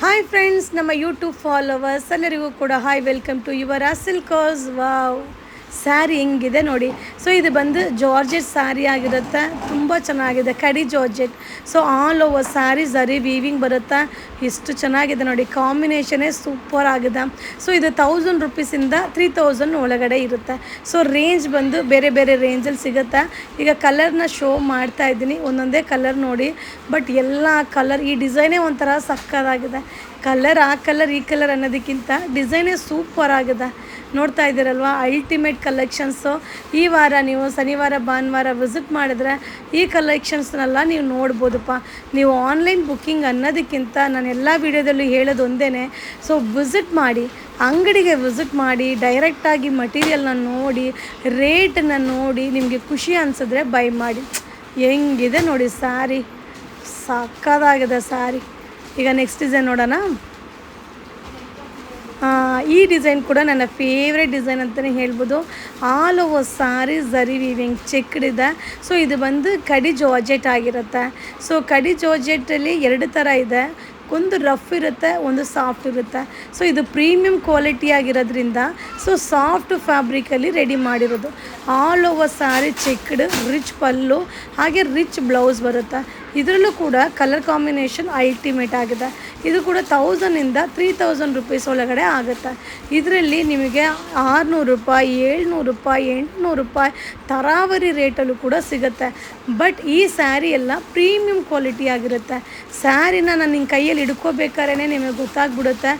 Hi friends, ನಮ್ಮ YouTube followers ಎಲ್ಲರಿಗೂ ಕೂಡ ಹಾಯ್, ವೆಲ್ಕಮ್ ಟು ಯುವರ್ ಸಿಲ್ಕರ್ಸ್. ವಾವ್, ಸ್ಯಾರಿ ಹಿಂಗಿದೆ ನೋಡಿ. ಸೊ ಇದು ಬಂದು ಜಾರ್ಜೆಟ್ ಸ್ಯಾರಿ ಆಗಿರುತ್ತೆ. ತುಂಬ ಚೆನ್ನಾಗಿದೆ, ಕಡಿ georgette. So all over sari zari weaving ಬರುತ್ತೆ. ಎಷ್ಟು ಚೆನ್ನಾಗಿದೆ ನೋಡಿ, ಕಾಂಬಿನೇಷನೇ ಸೂಪರ್ ಆಗಿದೆ. ಸೊ ಇದು 1000 ರುಪೀಸಿಂದ 3000 ಒಳಗಡೆ ಇರುತ್ತೆ. ಸೊ ರೇಂಜ್ ಬಂದು ಬೇರೆ ಬೇರೆ ರೇಂಜಲ್ಲಿ ಸಿಗುತ್ತೆ. ಈಗ ಕಲರ್ನ ಶೋ ಮಾಡ್ತಾ ಇದ್ದೀನಿ, ಒಂದೊಂದೇ ಕಲರ್ ನೋಡಿ. ಬಟ್ ಎಲ್ಲ ಕಲರ್, ಈ ಡಿಸೈನೇ ಒಂಥರ ಸಕ್ಕತ್ತಾಗಿದೆ. ಕಲರ್ ಆ ಕಲರ್ ಈ ಕಲರ್ ಅನ್ನೋದಕ್ಕಿಂತ ಡಿಸೈನೇ ಸೂಪರ್ ಆಗಿದೆ. ನೋಡ್ತಾ ಇದ್ದೀರಲ್ವ, ಅಲ್ಟಿಮೇಟ್ ಕಲೆಕ್ಷನ್ಸು. ಈ ವಾರ ನೀವು ಶನಿವಾರ ಭಾನುವಾರ ವಿಸಿಟ್ ಮಾಡಿದ್ರೆ ಈ ಕಲೆಕ್ಷನ್ಸ್ನೆಲ್ಲ ನೀವು ನೋಡ್ಬೋದಪ್ಪ. ನೀವು ಆನ್ಲೈನ್ ಬುಕ್ಕಿಂಗ್ ಅನ್ನೋದಕ್ಕಿಂತ ನಾನು ಎಲ್ಲ ವೀಡಿಯೋದಲ್ಲೂ ಹೇಳೋದು ಒಂದೇ. ಸೊ ವಿಸಿಟ್ ಮಾಡಿ, ಅಂಗಡಿಗೆ ವಿಸಿಟ್ ಮಾಡಿ, ಡೈರೆಕ್ಟಾಗಿ ಮಟೀರಿಯಲ್ನ ನೋಡಿ, ರೇಟನ್ನು ನೋಡಿ, ನಿಮಗೆ ಖುಷಿ ಅನಿಸಿದ್ರೆ ಬೈ ಮಾಡಿ. ಹೆಂಗಿದೆ ನೋಡಿ ಸ್ಯಾರಿ, ಸಕ್ಕತ್ತಾಗಿದೆ ಸ್ಯಾರಿ. ಈಗ ನೆಕ್ಸ್ಟ್ ಡಿಸೈನ್ ನೋಡೋಣ. ಈ ಡಿಸೈನ್ ಕೂಡ ನನ್ನ ಫೇವ್ರೆಟ್ ಡಿಸೈನ್ ಅಂತಲೇ ಹೇಳ್ಬೋದು. All over sari zari weaving checked ಇದೆ. ಸೊ ಇದು ಬಂದು ಕಡಿ ಜಾರ್ಜೆಟ್ ಆಗಿರುತ್ತೆ. ಸೊ ಕಡಿ ಜಾರ್ಜೆಟಲ್ಲಿ 2 ಥರ ಇದೆ, ಒಂದು ರಫ್ ಇರುತ್ತೆ, ಒಂದು ಸಾಫ್ಟ್ ಇರುತ್ತೆ. ಸೊ ಇದು ಪ್ರೀಮಿಯಂ ಕ್ವಾಲಿಟಿ ಆಗಿರೋದ್ರಿಂದ ಸೊ ಸಾಫ್ಟ್ ಫ್ಯಾಬ್ರಿಕಲ್ಲಿ ರೆಡಿ ಮಾಡಿರೋದು. All over sari checked, rich pallu, ಹಾಗೆ ರಿಚ್ ಬ್ಲೌಸ್ ಬರುತ್ತೆ. ಇದರಲ್ಲೂ ಕೂಡ ಕಲರ್ ಕಾಂಬಿನೇಷನ್ ಅಲ್ಟಿಮೇಟ್ ಆಗಿದೆ. ಇದು ಕೂಡ 1000ಇಂದ 3000 ರುಪೀಸ್ ಒಳಗಡೆ ಆಗುತ್ತೆ. ಇದರಲ್ಲಿ ನಿಮಗೆ 600 ರೂಪಾಯಿ, 700 ರೂಪಾಯಿ, 800 ರೂಪಾಯಿ ತರಾವರಿ ರೇಟಲ್ಲೂ ಕೂಡ ಸಿಗುತ್ತೆ. ಬಟ್ ಈ ಸ್ಯಾರಿ ಎಲ್ಲ ಪ್ರೀಮಿಯಂ ಕ್ವಾಲಿಟಿ ಆಗಿರುತ್ತೆ. ಸ್ಯಾರಿನ ನಾನು ನಿಮ್ಮ ಕೈಯಲ್ಲಿ ಹಿಡ್ಕೋಬೇಕಾದ್ರೆ ನಿಮಗೆ ಗೊತ್ತಾಗ್ಬಿಡುತ್ತೆ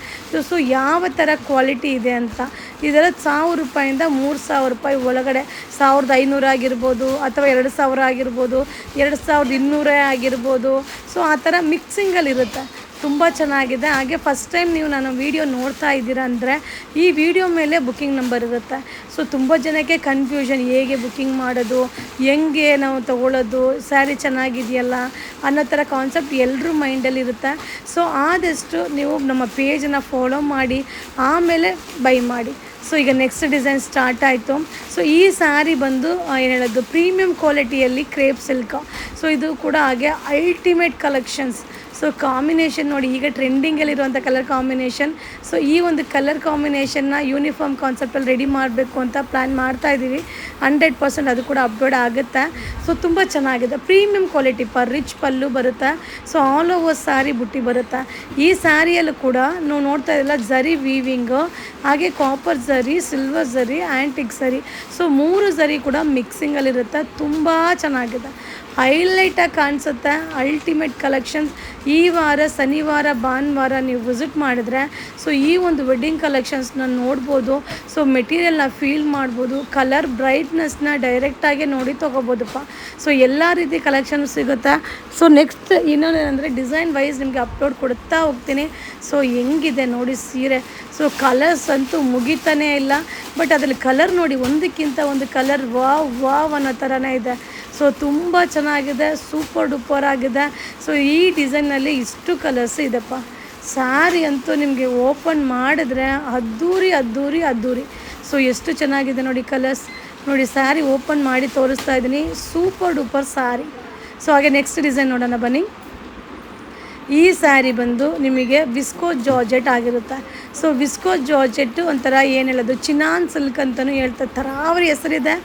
ಸೊ ಯಾವ ಥರ ಕ್ವಾಲಿಟಿ ಇದೆ ಅಂತ. ಇದೆಲ್ಲ 1000 ರೂಪಾಯಿಂದ 3000 ರೂಪಾಯಿ ಒಳಗಡೆ, 1500 ಆಗಿರ್ಬೋದು, ಅಥವಾ 2000 ಆಗಿರ್ಬೋದು, 2200 ಆಗಿರ್ಬೋದು. ಸೊ ಆ ಥರ ಮಿಕ್ಸಿಂಗಲ್ಲಿರುತ್ತೆ. ತುಂಬ ಚೆನ್ನಾಗಿದೆ. ಹಾಗೆ ಫಸ್ಟ್ ಟೈಮ್ ನೀವು ನಾನು ವೀಡಿಯೋ ನೋಡ್ತಾ ಇದ್ದೀರಾ ಅಂದರೆ ಈ ವಿಡಿಯೋ ಮೇಲೆ ಬುಕ್ಕಿಂಗ್ ನಂಬರ್ ಇರುತ್ತೆ. ಸೊ ತುಂಬ ಜನಕ್ಕೆ ಕನ್ಫ್ಯೂಷನ್, ಹೇಗೆ ಬುಕ್ಕಿಂಗ್ ಮಾಡೋದು, ಹೆಂಗೆ ನಾವು ತೊಗೊಳ್ಳೋದು, ಸ್ಯಾರಿ ಚೆನ್ನಾಗಿದೆಯಲ್ಲ ಅನ್ನೋ ಥರ ಕಾನ್ಸೆಪ್ಟ್ ಎಲ್ಲರೂ ಮೈಂಡಲ್ಲಿರುತ್ತೆ. ಸೊ ಆದಷ್ಟು ನೀವು ನಮ್ಮ ಪೇಜನ್ನು ಫಾಲೋ ಮಾಡಿ ಆಮೇಲೆ ಬೈ ಮಾಡಿ. ಸೊ ಈಗ ನೆಕ್ಸ್ಟ್ ಡಿಸೈನ್ ಸ್ಟಾರ್ಟ್ ಆಯಿತು. ಸೊ ಈ ಸ್ಯಾರಿ ಬಂದು ಏನು ಹೇಳೋದು, ಪ್ರೀಮಿಯಂ ಕ್ವಾಲಿಟಿಯಲ್ಲಿ ಕ್ರೇಪ್ ಸಿಲ್ಕ್. ಸೊ ಇದು ಕೂಡ ಹಾಗೆ ಅಲ್ಟಿಮೇಟ್ ಕಲೆಕ್ಷನ್ಸ್. ಸೊ ಕಾಂಬಿನೇಷನ್ ನೋಡಿ, ಈಗ ಟ್ರೆಂಡಿಂಗಲ್ಲಿರುವಂಥ ಕಲರ್ ಕಾಂಬಿನೇಷನ್. ಸೊ ಈ ಒಂದು ಕಲರ್ ಕಾಂಬಿನೇಷನ್ನ ಯೂನಿಫಾರ್ಮ್ ಕಾನ್ಸೆಪ್ಟಲ್ಲಿ ರೆಡಿ ಮಾಡಬೇಕು ಅಂತ ಪ್ಲ್ಯಾನ್ ಮಾಡ್ತಾಯಿದ್ದೀವಿ. 100% ಅದು ಕೂಡ ಅಪ್ಲೋಡ್ ಆಗುತ್ತೆ. ಸೊ ತುಂಬ ಚೆನ್ನಾಗಿದೆ, ಪ್ರೀಮಿಯಂ ಕ್ವಾಲಿಟಿ ರಿಚ್ ಪಲ್ಲು ಬರುತ್ತೆ. ಸೊ ಆಲ್ ಓವರ್ ಸ್ಯಾರಿ ಬುಟ್ಟಿ ಬರುತ್ತೆ. ಈ ಸ್ಯಾರಿಯಲ್ಲೂ ಕೂಡ ನಾವು ನೋಡ್ತಾ ಇದ್ದಿಲ್ಲ ಝರಿ ವೀವಿಂಗು, ಹಾಗೆ ಕಾಪರ್ ಝರಿ, ಸಿಲ್ವರ್ ಝರಿ, ಆ್ಯಂಟಿಕ್ ಝರಿ. ಸೊ 3 ಝರಿ ಕೂಡ ಮಿಕ್ಸಿಂಗಲ್ಲಿರುತ್ತೆ. ತುಂಬ ಚೆನ್ನಾಗಿದೆ, ಹೈಲೈಟಾಗಿ ಕಾಣಿಸುತ್ತೆ. Ultimate collections. ಈ ವಾರ ಶನಿವಾರ ಭಾನುವಾರ ನೀವು ವಿಸಿಟ್ ಮಾಡಿದ್ರೆ ಸೊ ಈ ಒಂದು ವೆಡ್ಡಿಂಗ್ ಕಲೆಕ್ಷನ್ಸ್ನ ನೋಡ್ಬೋದು. ಸೊ ಮೆಟೀರಿಯಲ್ನ ಫೀಲ್ ಮಾಡ್ಬೋದು, ಕಲರ್ ಬ್ರೈಟ್ನೆಸ್ನ ಡೈರೆಕ್ಟಾಗಿ ನೋಡಿ ತೊಗೋಬೋದಪ್ಪ. ಸೊ ಎಲ್ಲ ರೀತಿ ಕಲೆಕ್ಷನ್ ಸಿಗುತ್ತೆ. ಸೊ ನೆಕ್ಸ್ಟ್ ಇನ್ನೊಂದೇನೆಂದರೆ ಡಿಸೈನ್ ವೈಸ್ ನಿಮಗೆ ಅಪ್ಲೋಡ್ ಕೊಡ್ತಾ ಹೋಗ್ತೀನಿ. ಸೊ ಹೆಂಗಿದೆ ನೋಡಿ ಸೀರೆ. ಸೊ ಕಲರ್ಸ್ ಅಂತೂ ಮುಗಿತಾನೇ ಇಲ್ಲ. ಬಟ್ ಅದರಲ್ಲಿ ಕಲರ್ ನೋಡಿ, ಒಂದಕ್ಕಿಂತ ಒಂದು ಕಲರ್ ವಾವ್ ಅನ್ನೋ ಥರನೇ ಇದೆ. ಸೊ ತುಂಬ ಚೆನ್ನಾಗಿದೆ, ಸೂಪರ್ ಡೂಪರ್ ಆಗಿದೆ. ಸೊ ಈ ಡಿಸೈನಲ್ಲಿ ಇಷ್ಟು ಕಲರ್ಸ್ ಇದೆಪ್ಪ. ಸ್ಯಾರಿ ಅಂತೂ ನಿಮಗೆ ಓಪನ್ ಮಾಡಿದ್ರೆ ಅದ್ದೂರಿ ಅದ್ದೂರಿ ಅದ್ದೂರಿ. ಸೊ ಎಷ್ಟು ಚೆನ್ನಾಗಿದೆ ನೋಡಿ ಕಲರ್ಸ್. ನೋಡಿ ಸ್ಯಾರಿ ಓಪನ್ ಮಾಡಿ ತೋರಿಸ್ತಾ ಇದ್ದೀನಿ, ಸೂಪರ್ ಡೂಪರ್ ಸ್ಯಾರಿ. ಸೊ ಹಾಗೆ ನೆಕ್ಸ್ಟ್ ಡಿಸೈನ್ ನೋಡೋಣ ಬನ್ನಿ. ಈ ಸ್ಯಾರಿ ಬಂದು ನಿಮಗೆ ವಿಸ್ಕೋ ಜಾರ್ಜೆಟ್ ಆಗಿರುತ್ತೆ. ಸೊ ವಿಸ್ಕೋ ಜಾರ್ಜೆಟ್ಟು ಒಂಥರ ಏನು ಹೇಳೋದು, ಚಿನಾನ್ ಸಿಲ್ಕ್ ಅಂತಲೂ ಹೇಳ್ತಾರೆ. ತರಾವರಿ ಹೆಸರಿದೆ.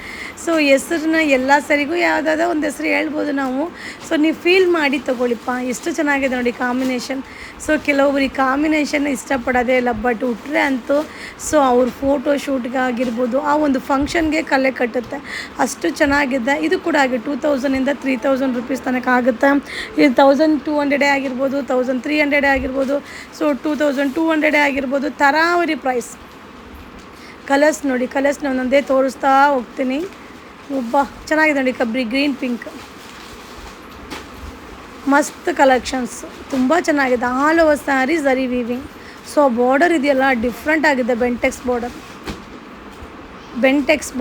ಸೊ ಹೆಸರನ್ನ ಎಲ್ಲ ಸರಿಗೂ ಯಾವುದಾದ್ರೂ ಒಂದು ಹೆಸರು ಹೇಳ್ಬೋದು ನಾವು. ಸೊ ನೀವು ಫೀಲ್ ಮಾಡಿ ತೊಗೊಳ್ಳಿಪ್ಪ, ಎಷ್ಟು ಚೆನ್ನಾಗಿದೆ ನೋಡಿ ಕಾಂಬಿನೇಷನ್. ಸೊ ಕೆಲವೊಬ್ರು ಈ ಕಾಂಬಿನೇಷನ್ ಇಷ್ಟಪಡೋದೇ ಇಲ್ಲ, ಬಟ್ ಉಟ್ರೆ ಅಂತೂ ಸೊ ಅವ್ರ ಫೋಟೋ ಶೂಟ್ಗೆ ಆಗಿರ್ಬೋದು, ಆ ಒಂದು ಫಂಕ್ಷನ್ಗೆ ಕಲೆ ಕಟ್ಟುತ್ತೆ, ಅಷ್ಟು ಚೆನ್ನಾಗಿದೆ. ಇದು ಕೂಡ ಹಾಗೆ 2000ಇಂದ 3000 ರುಪೀಸ್ ತನಕ ಆಗುತ್ತೆ. ಇದು 1200 ಆಗಿರ್ಬೋದು, 1300 ಆಗಿರ್ಬೋದು, ಸೊ 2200 ಆಗಿರ್ಬೋದು. ತರಾವರಿ ಪ್ರೈಸ್. ಕಲರ್ಸ್ ನೋಡಿ, ಕಲರ್ಸ್ನ ಒಂದೊಂದೇ ತೋರಿಸ್ತಾ ಹೋಗ್ತೀನಿ. ಚೆನ್ನಾಗಿದೆ ನೋಡಿ, ಕಬ್ರಿ ಗ್ರೀನ್ ಪಿಂಕ್, ಮಸ್ತ್ ಕಲೆಕ್ಷನ್ಸ್, ತುಂಬ ಚೆನ್ನಾಗಿದೆ. All over sari zari weaving. So border ಇದೆಯಲ್ಲ ಡಿಫ್ರೆಂಟ್ ಆಗಿದೆ, ಬೆಂಟೆಕ್ಸ್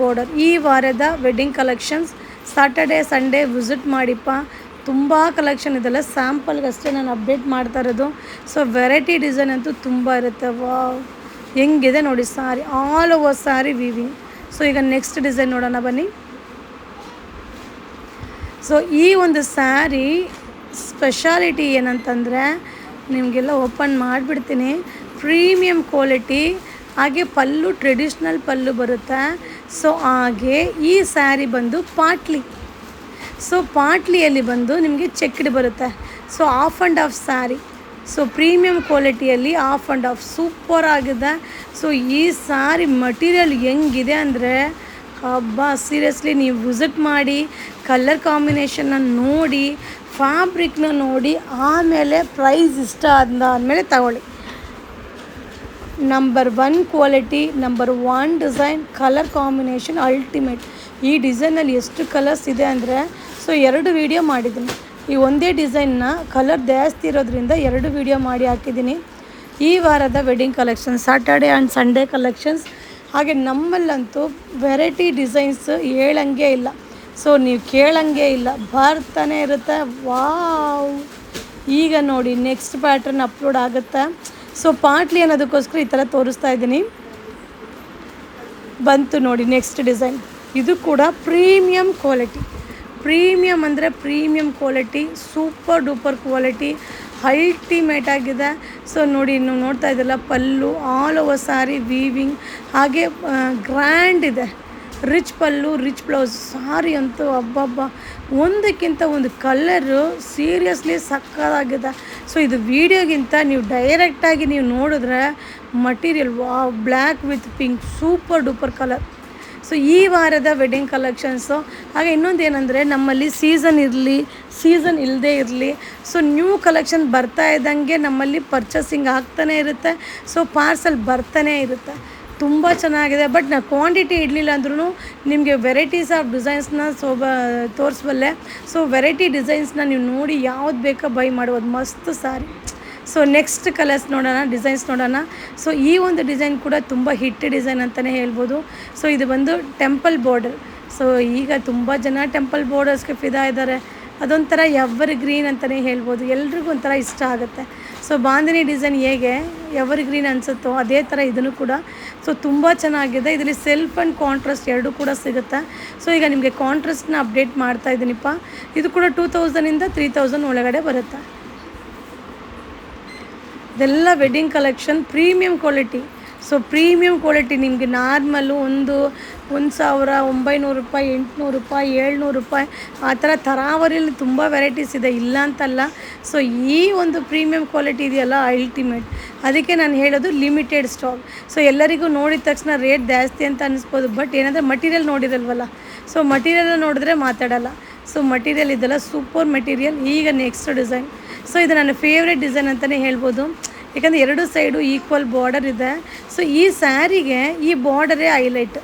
ಬಾರ್ಡರ್. ಈ ವಾರದ wedding collections Saturday Sunday visit ಮಾಡಿಪ್ಪ. ತುಂಬ ಕಲೆಕ್ಷನ್ ಇದೆಲ್ಲ ಸ್ಯಾಂಪಲ್ಗಷ್ಟೇ ನಾನು ಅಪ್ಡೇಟ್ ಮಾಡ್ತಾ ಇರೋದು. ಸೊ ವೆರೈಟಿ ಡಿಸೈನ್ ಅಂತೂ ತುಂಬ ಇರುತ್ತೆ. ವಾವ್, ಹೆಂಗಿದೆ ನೋಡಿ sari, all over sari weaving. So ಈಗ ನೆಕ್ಸ್ಟ್ ಡಿಸೈನ್ ನೋಡೋಣ ಬನ್ನಿ. ಸೊ ಈ ಒಂದು ಸ್ಯಾರಿ ಸ್ಪೆಷಾಲಿಟಿ ಏನಂತಂದರೆ ನಿಮಗೆಲ್ಲ ಓಪನ್ ಮಾಡಿಬಿಡ್ತೀನಿ. ಪ್ರೀಮಿಯಂ ಕ್ವಾಲಿಟಿ, ಹಾಗೆ ಪಲ್ಲು ಟ್ರೆಡಿಷ್ನಲ್ ಪಲ್ಲು ಬರುತ್ತೆ. ಸೊ ಹಾಗೆ ಈ ಸ್ಯಾರಿ ಬಂದು ಪಾಟ್ಲಿ. ಸೊ ಪಾಟ್ಲಿಯಲ್ಲಿ ಬಂದು ನಿಮಗೆ ಚೆಕ್ಡ್ ಬರುತ್ತೆ. So half and half sari. So premium ಕ್ವಾಲಿಟಿಯಲ್ಲಿ ಆಫ್ ಆ್ಯಂಡ್ ಆಫ್ ಸೂಪರ್ ಆಗಿದೆ. ಸೊ ಈ ಸ್ಯಾರಿ ಮಟೀರಿಯಲ್ ಹೆಂಗಿದೆ ಅಂದರೆ ಹಬ್ಬ, ಸೀರಿಯಸ್ಲಿ ನೀವು ವಿಸಿಟ್ ಮಾಡಿ, ಕಲರ್ ಕಾಂಬಿನೇಷನ್ನ ನೋಡಿ, ಫ್ಯಾಬ್ರಿಕ್ನ ನೋಡಿ, ಆಮೇಲೆ ಪ್ರೈಸ್ ಇಷ್ಟ ಆದಮೇಲೆ ತಗೊಳ್ಳಿ. Number 1 quality, number 1 design, colour combination ultimate. ಈ ಡಿಸೈನಲ್ಲಿ ಎಷ್ಟು ಕಲರ್ಸ್ ಇದೆ ಅಂದರೆ, ಸೊ 2 ವೀಡಿಯೋ ಮಾಡಿದ್ದೀನಿ. ಈ ಒಂದೇ ಡಿಸೈನ್ನ ಕಲರ್ ಜಾಸ್ತಿ ಇರೋದ್ರಿಂದ 2 ವೀಡಿಯೋ ಮಾಡಿ ಹಾಕಿದ್ದೀನಿ. ಈ ವಾರದ wedding collection, Saturday and Sunday collections. ಹಾಗೆ ನಮ್ಮಲ್ಲಂತೂ ವೆರೈಟಿ ಡಿಸೈನ್ಸ್ ಹೇಳಂಗೆ ಇಲ್ಲ. ಸೊ ನೀವು ಕೇಳಂಗೆ ಇಲ್ಲ, ಬರ್ತಾನೆ ಇರುತ್ತೆ. ವಾವ್, ಈಗ ನೋಡಿ ನೆಕ್ಸ್ಟ್ ಪ್ಯಾಟ್ರನ್ ಅಪ್ಲೋಡ್ ಆಗುತ್ತೆ. ಸೊ ಪಾಟ್ಲಿ ಅನ್ನೋದಕ್ಕೋಸ್ಕರ ಈ ಥರ ತೋರಿಸ್ತಾ ಇದ್ದೀನಿ. ಬಂತು ನೋಡಿ ನೆಕ್ಸ್ಟ್ ಡಿಸೈನ್. ಇದು ಕೂಡ ಪ್ರೀಮಿಯಂ ಕ್ವಾಲಿಟಿ. ಪ್ರೀಮಿಯಂ ಅಂದರೆ premium quality, super duper quality, ultimate ಆಗಿದೆ. ಸೊ ನೋಡಿ, ನೀವು ನೋಡ್ತಾ ಇದ್ದಲ್ಲ, ಪಲ್ಲು ಆಲ್ ಓವರ್ ಸ್ಯಾರಿ ವೀವಿಂಗ್, ಹಾಗೆ ಗ್ರ್ಯಾಂಡ್ ಇದೆ. ರಿಚ್ ಪಲ್ಲು, ರಿಚ್ ಬ್ಲೌಸ್. ಸಾರಿ ಅಂತೂ ಹಬ್ಬಬ್ಬ, ಒಂದಕ್ಕಿಂತ ಒಂದು ಕಲರು ಸೀರಿಯಸ್ಲಿ ಸಕ್ಕತ್ತಾಗಿದೆ. ಸೊ ಇದು ವೀಡಿಯೋಗಿಂತ ನೀವು ಡೈರೆಕ್ಟಾಗಿ ನೀವು ನೋಡಿದ್ರೆ material wow, black with pink, super duper colour. So ಈ ವಾರದ ವೆಡ್ಡಿಂಗ್ ಕಲೆಕ್ಷನ್ಸು. ಹಾಗೆ ಇನ್ನೊಂದು ಏನಂದರೆ, ನಮ್ಮಲ್ಲಿ ಸೀಸನ್ ಇರಲಿ, ಸೀಸನ್ ಇಲ್ಲದೇ ಇರಲಿ, ಸೊ ನ್ಯೂ ಕಲೆಕ್ಷನ್ ಬರ್ತಾ ಇದ್ದಂಗೆ ನಮ್ಮಲ್ಲಿ ಪರ್ಚೇಸಿಂಗ್ ಆಗ್ತಾನೇ ಇರುತ್ತೆ. ಸೊ ಪಾರ್ಸಲ್ ಬರ್ತಾನೇ ಇರುತ್ತೆ. ತುಂಬ ಚೆನ್ನಾಗಿದೆ. ಬಟ್ ನಾನು ಕ್ವಾಂಟಿಟಿ ಇಡಲಿಲ್ಲ ಅಂದ್ರೂ ನಿಮಗೆ ವೆರೈಟೀಸ್ ಆಫ್ ಡಿಸೈನ್ಸ್ನ ತೋರಿಸ್ಬಲ್ಲೆ. ಸೊ ವೆರೈಟಿ ಡಿಸೈನ್ಸ್ನ ನೀವು ನೋಡಿ ಯಾವ್ದು ಬೇಕೋ ಬೈ ಮಾಡ್ಬೋದು. ಮಸ್ತ್ ಸಾರಿ. ಸೊ ನೆಕ್ಸ್ಟ್ ಕಲರ್ಸ್ ನೋಡೋಣ, ಡಿಸೈನ್ಸ್ ನೋಡೋಣ. ಸೊ ಈ ಒಂದು ಡಿಸೈನ್ ಕೂಡ ತುಂಬ ಹಿಟ್ ಡಿಸೈನ್ ಅಂತಲೇ ಹೇಳ್ಬೋದು. ಸೊ ಇದು ಬಂದು ಟೆಂಪಲ್ ಬಾರ್ಡರ್. ಸೊ ಈಗ ತುಂಬ ಜನ ಟೆಂಪಲ್ ಬಾರ್ಡರ್ಸ್ಗೆ ಫಿದಾ ಇದ್ದಾರೆ. ಅದೊಂಥರ ಎವರ್ ಗ್ರೀನ್ ಅಂತಲೇ ಹೇಳ್ಬೋದು. ಎಲ್ರಿಗೂ ಒಂಥರ ಇಷ್ಟ ಆಗುತ್ತೆ. ಸೊ ಬಾಂಧನಿ ಡಿಸೈನ್ ಹೇಗೆ ಎವರ್ ಗ್ರೀನ್ ಅನಿಸುತ್ತೋ ಅದೇ ಥರ ಇದನ್ನು ಕೂಡ. ಸೊ ತುಂಬ ಚೆನ್ನಾಗಿದೆ. ಇದರಲ್ಲಿ ಸೆಲ್ಫ್ ಆ್ಯಂಡ್ ಕಾಂಟ್ರಾಸ್ಟ್ ಎರಡೂ ಕೂಡ ಸಿಗುತ್ತೆ. ಸೊ ಈಗ ನಿಮಗೆ ಕಾಂಟ್ರಾಸ್ಟ್ನ ಅಪ್ಡೇಟ್ ಮಾಡ್ತಾ ಇದ್ದೀನಿಪ್ಪ. ಇದು ಕೂಡ 2000ಇಂದ 3000 ಒಳಗಡೆ ಬರುತ್ತೆ. ಇದೆಲ್ಲ wedding collection premium quality. So premium quality ನಿಮಗೆ ನಾರ್ಮಲ್ಲು 1900 ರೂಪಾಯಿ, 800 ರೂಪಾಯಿ, 700 ರೂಪಾಯಿ ಆ ಥರ ತರಾವರಿಯಲ್ಲಿ ತುಂಬ ವೆರೈಟೀಸ್ ಇದೆ, ಇಲ್ಲ ಅಂತಲ್ಲ. ಸೊ ಈ ಒಂದು ಪ್ರೀಮಿಯಂ ಕ್ವಾಲಿಟಿ ಇದೆಯಲ್ಲ, ಅಲ್ಟಿಮೇಟ್. ಅದಕ್ಕೆ ನಾನು ಹೇಳೋದು ಲಿಮಿಟೆಡ್ ಸ್ಟಾಕ್. ಸೊ ಎಲ್ಲರಿಗೂ ನೋಡಿದ ತಕ್ಷಣ ರೇಟ್ ಜಾಸ್ತಿ ಅಂತ ಅನ್ನಿಸ್ಬೋದು. ಬಟ್ ಏನಂದರೆ ಮಟೀರಿಯಲ್ ನೋಡಿರಲ್ವಲ್ಲ. ಸೊ ಮಟೀರಿಯಲ್ ನೋಡಿದ್ರೆ ಮಾತಾಡಲ್ಲ. ಸೊ ಮಟೀರಿಯಲ್ ಇದೆಲ್ಲ ಸೂಪರ್ ಮೆಟೀರಿಯಲ್. ಈಗ ನೆಕ್ಸ್ಟ್ ಡಿಸೈನ್. ಸೊ ಇದು ನನ್ನ ಫೇವ್ರೆಟ್ ಡಿಸೈನ್ ಅಂತಲೇ ಹೇಳ್ಬೋದು. ಯಾಕಂದರೆ 2 ಸೈಡು ಈಕ್ವಲ್ ಬಾರ್ಡರ್ ಇದೆ. ಸೊ ಈ ಸ್ಯಾರಿಗೆ ಈ ಬಾರ್ಡರೇ ಹೈಲೈಟ್.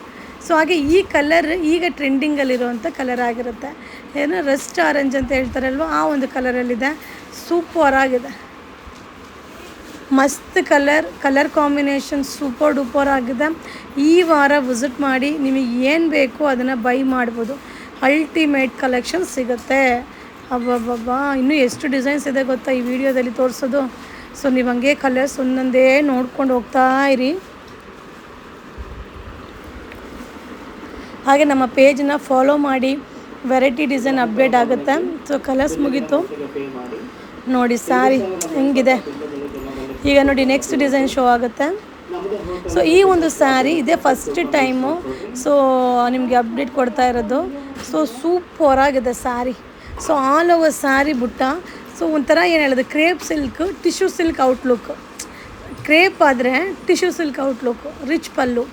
ಸೊ ಹಾಗೆ ಈ ಕಲರ್ ಈಗ ಟ್ರೆಂಡಿಂಗಲ್ಲಿರುವಂಥ ಕಲರ್ ಆಗಿರುತ್ತೆ. ಏನೋ ರಸ್ಟ್ ಆರೆಂಜ್ ಅಂತ ಹೇಳ್ತಾರಲ್ವ, ಆ ಒಂದು ಕಲರಲ್ಲಿದೆ. ಸೂಪರ್ ಆಗಿದೆ, ಮಸ್ತ್ ಕಲರ್ ಕಾಂಬಿನೇಷನ್ ಸೂಪರ್ ಡೂಪರ್ ಆಗಿದೆ. ಈ ವಾರ ವಿಸಿಟ್ ಮಾಡಿ, ನಿಮಗೆ ಏನು ಬೇಕೋ ಅದನ್ನು ಬೈ ಮಾಡ್ಬೋದು. ಅಲ್ಟಿಮೇಟ್ ಕಲೆಕ್ಷನ್ ಸಿಗುತ್ತೆ. ಅಬ್ಬಬ್ಬಬ್ಬ, ಇನ್ನೂ ಎಷ್ಟು ಡಿಸೈನ್ಸ್ ಇದೆ ಗೊತ್ತಾ ಈ ವಿಡಿಯೋದಲ್ಲಿ ತೋರಿಸೋದು. ಸೊ ನೀವು ಹಂಗೆ ಕಲರ್ಸ್ ಒಂದೊಂದೇ ನೋಡ್ಕೊಂಡು ಹೋಗ್ತಾ ಇರಿ. ಹಾಗೆ ನಮ್ಮ ಪೇಜನ್ನ ಫಾಲೋ ಮಾಡಿ, ವೆರೈಟಿ ಡಿಸೈನ್ ಅಪ್ಡೇಟ್ ಆಗುತ್ತೆ. ಸೊ ಕಲರ್ಸ್ ಮುಗೀತು ನೋಡಿ, ಸ್ಯಾರಿ ಹೆಂಗಿದೆ. ಈಗ ನೋಡಿ ನೆಕ್ಸ್ಟ್ ಡಿಸೈನ್ ಶೋ ಆಗುತ್ತೆ. ಸೊ ಈ ಒಂದು ಸ್ಯಾರಿ ಇದೇ ಫಸ್ಟ್ ಟೈಮು ಸೊ ನಿಮಗೆ ಅಪ್ಡೇಟ್ ಕೊಡ್ತಾ ಇರೋದು. ಸೊ ಸೂಪರ್ ಆಗಿದೆ sari. So all over sari ಬುಟ್ಟ. ಸೊ ಒಂಥರ ಏನು ಹೇಳೋದು, crepe silk, tissue silk outlook. Crepe ಆದರೆ ಟಿಶ್ಯೂ ಸಿಲ್ಕ್ ಔಟ್ಲುಕ್, ರಿಚ್ ಪಲ್ಲು.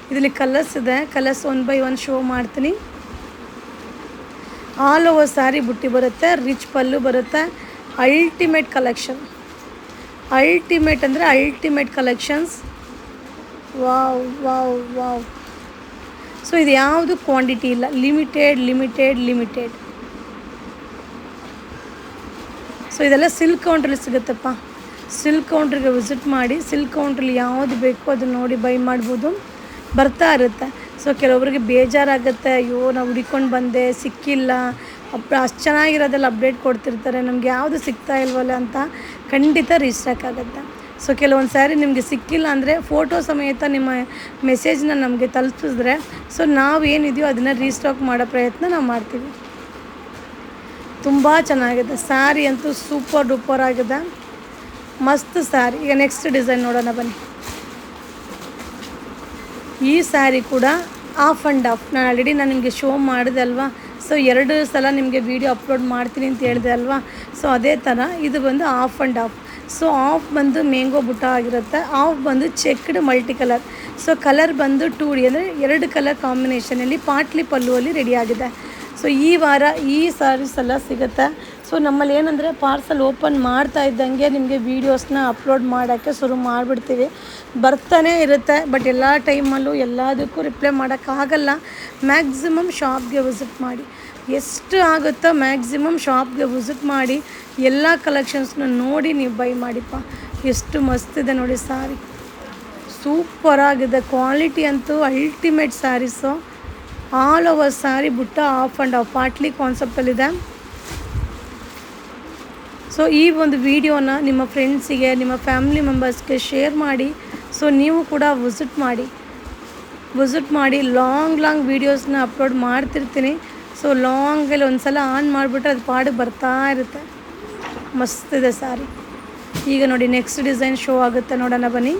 ಇದರಲ್ಲಿ ಕಲರ್ಸ್ ಇದೆ. ಕಲರ್ಸ್ 1 by 1 ಶೋ ಮಾಡ್ತೀನಿ. ಆಲ್ ಓವರ್ ಸ್ಯಾರಿ ಬುಟ್ಟಿ ಬರುತ್ತೆ, ರಿಚ್ ಪಲ್ಲು ಬರುತ್ತೆ. Ultimate collection. ಅಲ್ಟಿಮೇಟ್ ಅಂದರೆ ultimate collections. Wow wow wow. So ಇದು ಯಾವುದು ಕ್ವಾಂಟಿಟಿ ಇಲ್ಲ, ಲಿಮಿಟೆಡ್. ಸೊ ಇದೆಲ್ಲ ಸಿಲ್ಕ್ ಕೌಂಟ್ರಲ್ಲಿ ಸಿಗುತ್ತಪ್ಪ. ಸಿಲ್ಕ್ ಕೌಂಟ್ರಿಗೆ ವಿಸಿಟ್ ಮಾಡಿ, ಸಿಲ್ಕ್ ಕೌಂಟ್ರಲ್ಲಿ ಯಾವುದು ಬೇಕೋ ಅದನ್ನು ನೋಡಿ ಬೈ ಮಾಡ್ಬೋದು. ಬರ್ತಾ ಇರುತ್ತೆ. ಸೊ ಕೆಲವೊಬ್ಬರಿಗೆ ಬೇಜಾರಾಗುತ್ತೆ, ಅಯ್ಯೋ ನಾವು ಹುಡ್ಕೊಂಡು ಬಂದೆ ಸಿಕ್ಕಿಲ್ಲ, ಅಷ್ಟು ಚೆನ್ನಾಗಿರೋದೆಲ್ಲ ಅಪ್ಡೇಟ್ ಕೊಡ್ತಿರ್ತಾರೆ, ನಮಗೆ ಯಾವುದು ಸಿಗ್ತಾ ಇಲ್ವಲ್ಲ ಅಂತ. ಖಂಡಿತ ರೀಸ್ಟಾಕ್ ಆಗುತ್ತೆ. ಸೊ ಕೆಲವೊಂದು ಸ್ಯಾರಿ ನಿಮಗೆ ಸಿಕ್ಕಿಲ್ಲ ಅಂದರೆ ಫೋಟೋ ಸಮೇತ ನಿಮ್ಮ ಮೆಸೇಜ್ನ ನಮಗೆ ತಲುಪಿಸಿದ್ರೆ ಸೊ ನಾವು ಏನಿದೆಯೋ ಅದನ್ನು ರೀಸ್ಟಾಕ್ ಮಾಡೋ ಪ್ರಯತ್ನ ನಾವು ಮಾಡ್ತೀವಿ. ತುಂಬ ಚೆನ್ನಾಗಿದೆ ಸ್ಯಾರಿ ಅಂತೂ, ಸೂಪರ್ ಡೂಪರ್ ಆಗಿದೆ. ಮಸ್ತ್ ಸ್ಯಾರಿ. ಈಗ ನೆಕ್ಸ್ಟ್ ಡಿಸೈನ್ ನೋಡೋಣ ಬನ್ನಿ. ಈ ಸ್ಯಾರಿ ಕೂಡ ಆಫ್ ಆ್ಯಂಡ್ ಆಫ್. ನಾನು ಆಲ್ರೆಡಿ ನಿಮಗೆ ಶೋ ಮಾಡಿದೆ ಅಲ್ವಾ. ಸೊ 2 ಸಲ ನಿಮಗೆ ವೀಡಿಯೋ ಅಪ್ಲೋಡ್ ಮಾಡ್ತೀನಿ ಅಂತ ಹೇಳಿದೆ ಅಲ್ವಾ. ಸೊ ಅದೇ ಥರ ಇದು ಬಂದು of and of. So of ಬಂದು ಮ್ಯಾಂಗೋ ಬುಟ್ಟ ಆಗಿರುತ್ತೆ, ಆಫ್ ಬಂದು checked multi colour. So colour ಬಂದು 2D ಅಂದರೆ 2 ಕಲರ್ ಕಾಂಬಿನೇಷನಲ್ಲಿ ಪಾಟ್ಲಿ ಪಲ್ಲುವಲ್ಲಿ ರೆಡಿಯಾಗಿದೆ. ಸೊ ಈ ವಾರ ಈ ಸ್ಯಾರೀಸ್ ಎಲ್ಲ ಸಿಗುತ್ತೆ. ಸೊ ನಮ್ಮಲ್ಲಿ ಏನಂದರೆ ಪಾರ್ಸಲ್ ಓಪನ್ ಮಾಡ್ತಾ ಇದ್ದಂಗೆ ನಿಮಗೆ ವೀಡಿಯೋಸ್ನ ಅಪ್ಲೋಡ್ ಮಾಡೋಕ್ಕೆ ಶುರು ಮಾಡಿಬಿಡ್ತೀವಿ. ಬರ್ತಾನೆ ಇರುತ್ತೆ, ಬಟ್ ಎಲ್ಲ ಟೈಮಲ್ಲೂ ಎಲ್ಲದಕ್ಕೂ ರಿಪ್ಲೈ ಮಾಡೋಕ್ಕಾಗಲ್ಲ. ಮ್ಯಾಕ್ಸಿಮಮ್ ಶಾಪ್ಗೆ ವಿಸಿಟ್ ಮಾಡಿ, ಎಷ್ಟು ಆಗುತ್ತೋ ಮ್ಯಾಕ್ಸಿಮಮ್ ಶಾಪ್ಗೆ ವಿಸಿಟ್ ಮಾಡಿ ಎಲ್ಲ ಕಲೆಕ್ಷನ್ಸ್ನ ನೋಡಿ ನೀವು ಬೈ ಮಾಡಿಪ್ಪ. ಎಷ್ಟು ಮಸ್ತಿದೆ ನೋಡಿ ಸ್ಯಾರಿ, ಸೂಪರಾಗಿದೆ. ಕ್ವಾಲಿಟಿ ಅಂತೂ ultimate saris. All over sari butta half and half ಪಾಟ್ಲಿ ಕಾನ್ಸೆಪ್ಟಲ್ಲಿದೆ. ಸೊ ಈ ಒಂದು ವಿಡಿಯೋನ ನಿಮ್ಮ ಫ್ರೆಂಡ್ಸಿಗೆ, ನಿಮ್ಮ ಫ್ಯಾಮಿಲಿ ಮೆಂಬರ್ಸ್ಗೆ ಶೇರ್ ಮಾಡಿ. ಸೊ ನೀವು ಕೂಡ ವಿಸಿಟ್ ಮಾಡಿ ಲಾಂಗ್ ವೀಡಿಯೋಸ್ನ ಅಪ್ಲೋಡ್ ಮಾಡ್ತಿರ್ತೀನಿ. ಸೊ ಲಾಂಗಲ್ಲಿ ಒಂದು ಸಲ ಆನ್ ಮಾಡಿಬಿಟ್ರೆ ಅದು ಪಾಡಿಗೆ ಬರ್ತಾ ಇರುತ್ತೆ. ಮಸ್ತಿದೆ ಸ್ಯಾರಿ. ಈಗ ನೋಡಿ ನೆಕ್ಸ್ಟ್ ಡಿಸೈನ್ ಶೋ ಆಗುತ್ತೆ, ನೋಡೋಣ ಬನ್ನಿ.